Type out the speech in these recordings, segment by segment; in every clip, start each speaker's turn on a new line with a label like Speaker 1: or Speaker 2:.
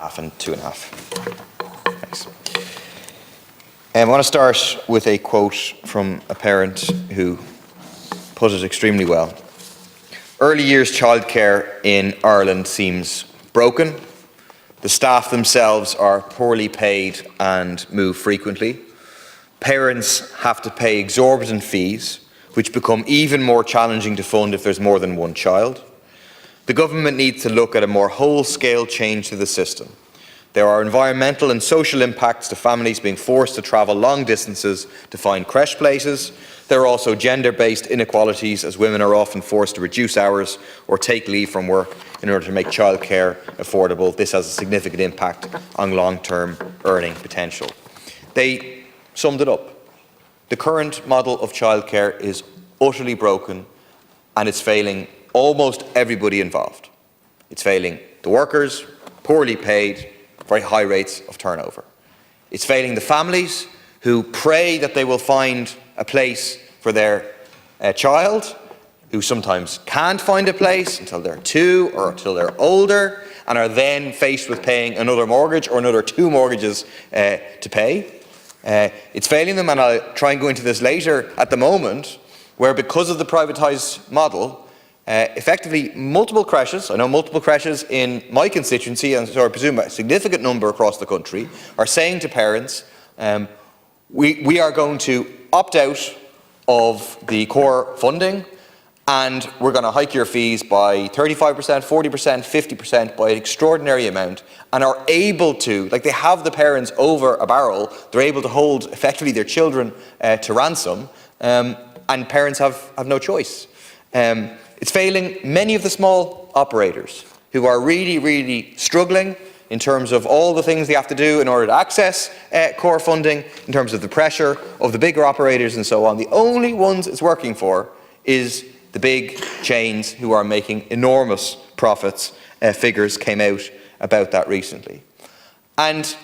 Speaker 1: half and 2.5. Thanks. I want to start with a quote from a parent who put it extremely well. Early years childcare in Ireland seems broken. The staff themselves are poorly paid and move frequently. Parents have to pay exorbitant fees, which become even more challenging to fund if there's more than one child. The government needs to look at a more whole-scale change to the system. There are environmental and social impacts to families being forced to travel long distances to find creche places. There are also gender-based inequalities, as women are often forced to reduce hours or take leave from work in order to make childcare affordable. This has a significant impact on long-term earning potential. They summed it up. The current model of childcare is utterly broken, and it's failing almost everybody involved. It's failing the workers, poorly paid, very high rates of turnover. It's failing the families who pray that they will find a place for their child, who sometimes can't find a place until they're 2 or until they're older, and are then faced with paying another mortgage or another 2 mortgages to pay. It's failing them, and I'll try and go into this later, at the moment, where because of the privatised model, effectively multiple creches, I know multiple creches in my constituency, and so I presume a significant number across the country, are saying to parents, we are going to opt out of the core funding, and we're going to hike your fees by 35%, 40%, 50% by an extraordinary amount, and are able to, like they have the parents over a barrel, they're able to hold effectively their children to ransom, and parents have no choice. It's failing many of the small operators who are really struggling in terms of all the things they have to do in order to access core funding, in terms of the pressure of the bigger operators and so on. The only ones it's working for is the big chains who are making enormous profits. Figures came out about that recently. And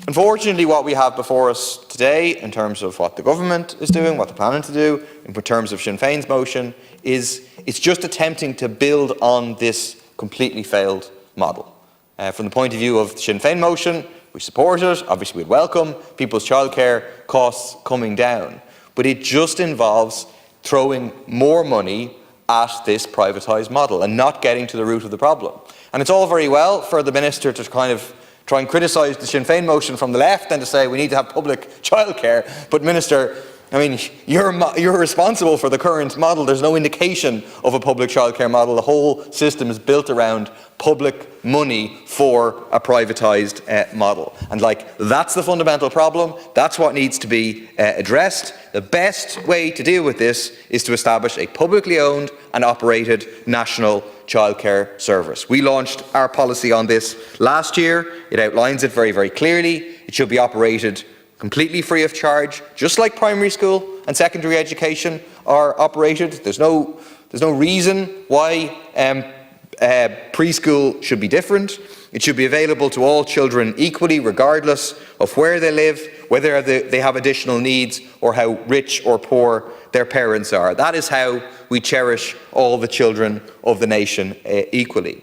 Speaker 1: unfortunately, what we have before us today, in terms of what the government is doing, what they're planning to do, in terms of Sinn Féin's motion, is it's just attempting to build on this completely failed model. From the point of view of the Sinn Féin motion, we support it. Obviously, we'd welcome people's childcare costs coming down. But it just involves throwing more money at this privatised model and not getting to the root of the problem. And it's all very well for the minister to kind of try and criticise the Sinn Féin motion from the left and to say we need to have public childcare. But Minister, I mean, you're responsible for the current model. There's no indication of a public childcare model. The whole system is built around public money for a privatised model. And that's the fundamental problem. That's what needs to be addressed. The best way to deal with this is to establish a publicly owned and operated national childcare service. We launched our policy on this last year. It outlines it very clearly. It should be operated completely free of charge, just like primary school and secondary education are operated. There's no reason why preschool should be different. It should be available to all children equally, regardless of where they live, whether they have additional needs, or how rich or poor their parents are. That is how we cherish all the children of the nation equally.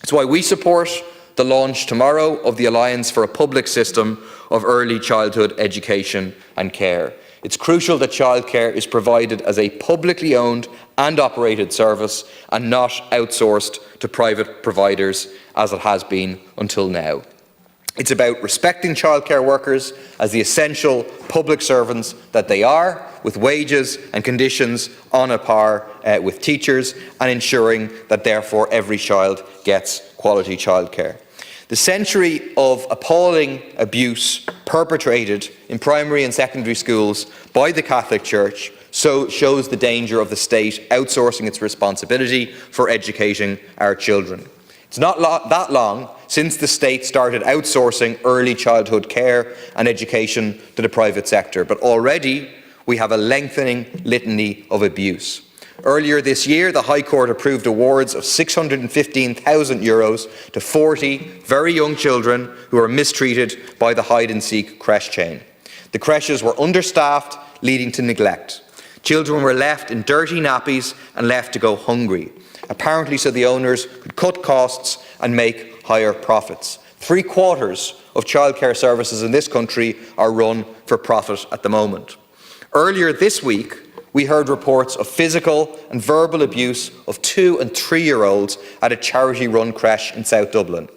Speaker 1: It's why we support the launch tomorrow of the Alliance for a Public System of Early Childhood Education and Care. It's crucial that childcare is provided as a publicly owned and operated service and not outsourced to private providers as it has been until now. It's about respecting childcare workers as the essential public servants that they are, with wages and conditions on a par with teachers, and ensuring that therefore every child gets quality childcare. The century of appalling abuse perpetrated in primary and secondary schools by the Catholic Church shows the danger of the state outsourcing its responsibility for educating our children. It's not that long since the state started outsourcing early childhood care and education to the private sector, but already we have a lengthening litany of abuse. Earlier this year, the High Court approved awards of €615,000 to 40 very young children who were mistreated by the hide-and-seek creche chain. The creches were understaffed, leading to neglect. Children were left in dirty nappies and left to go hungry, apparently so the owners could cut costs and make higher profits. 3/4 of childcare services in this country are run for profit at the moment. Earlier this week, we heard reports of physical and verbal abuse of 2- and 3-year-olds at a charity-run creche in South Dublin.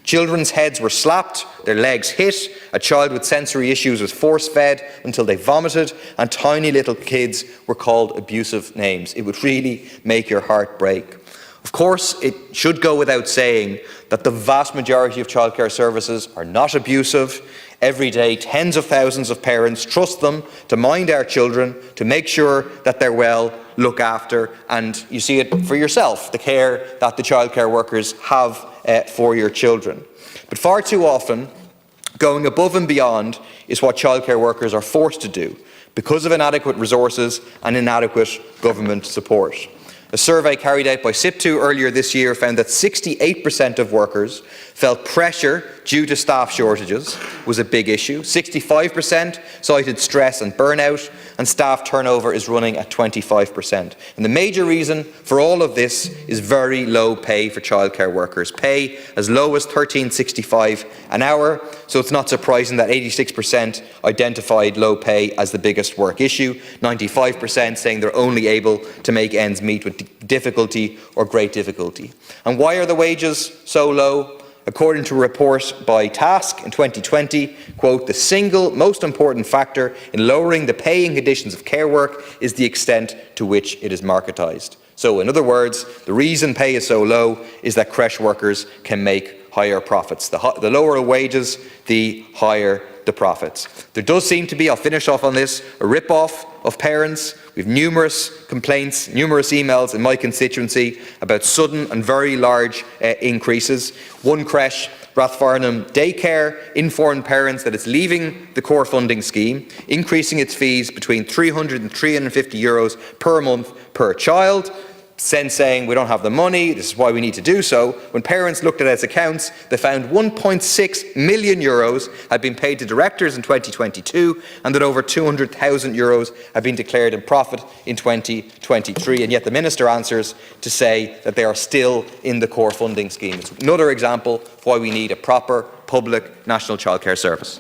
Speaker 1: Children's heads were slapped, their legs hit, a child with sensory issues was force-fed until they vomited, and tiny little kids were called abusive names. It would really make your heart break. Of course, it should go without saying that the vast majority of childcare services are not abusive. Every day, tens of thousands of parents trust them to mind our children, to make sure that they're well looked after, and you see it for yourself, the care that the childcare workers have for your children. But far too often, going above and beyond is what childcare workers are forced to do because of inadequate resources and inadequate government support. A survey carried out by SIPTU earlier this year found that 68% of workers felt pressure due to staff shortages was a big issue. 65% cited stress and burnout, and staff turnover is running at 25%. And the major reason for all of this is very low pay for childcare workers. Pay as low as $13.65 an hour, so it's not surprising that 86% identified low pay as the biggest work issue, 95% saying they're only able to make ends meet with difficulty or great difficulty. And why are the wages so low? According to a report by Task in 2020, quote, "The single most important factor in lowering the paying conditions of care work is the extent to which it is marketised." So in other words, the reason pay is so low is that creche workers can make higher profits. The lower the wages, the higher the profits. There does seem to be, I'll finish off on this, a rip-off of parents. We have numerous complaints, numerous emails in my constituency about sudden and very large increases. One creche, Rathfarnham Daycare, informed parents that it's leaving the core funding scheme, increasing its fees between €300 and €350 per month per child. Sinn saying we don't have the money, this is why we need to do so. When parents looked at its accounts, they found €1.6 million had been paid to directors in 2022 and that over €200,000 had been declared in profit in 2023. And yet the Minister answers to say that they are still in the core funding scheme. It's another example of why we need a proper public national childcare service.